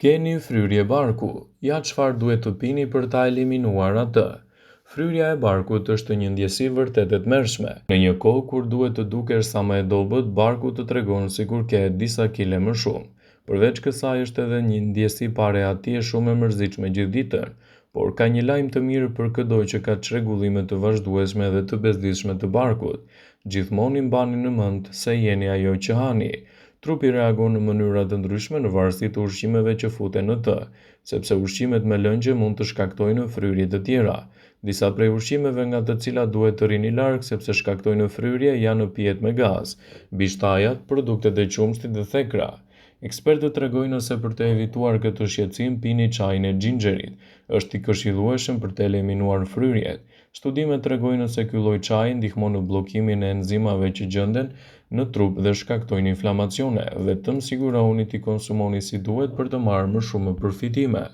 Keni fryrje barku, ja çfarë duhet të pini për ta eliminuar atë. Fryrja e barkut është një ndjesi vërtet e tmerrshme. Në një kohë kur duhet të dukesh sa më e dobët, barku të tregon sikur ke disa kile më shumë. Përveç kësaj është edhe një ndjesi parehatije shumë e mërzitshme gjithë ditën, por ka një lajm të mirë për çdo që ka çrregullime të vazhdueshme dhe të bezdisshme të barkut. Gjithmonë i mbani në mend se jeni ajo që hani. Trupi reagon në mënyra të ndryshme në varësi të ushqimeve që futen në të, sepse ushqimet me lëngje mund të shkaktojnë fryrje të tjera. Disa prej ushqimeve nga të cilat duhet të rini larg sepse shkaktojnë fryrje janë pijet me gaz, bishtajat, produktet e qumshtit dhe thekra. Ekspertët tregojnë se për të evituar këtë shqetësim pini çajin e xhinxherit. Është i këshillueshëm për të eliminuar fryrjet. Studimet tregojnë se ky lloj çaji ndihmon në bllokimin e enzimave që gjenden në trup dhe shkaktojnë inflamacione. Vetëm sigurohuni t'i konsumoni si duhet për të marrë më shumë përfitime.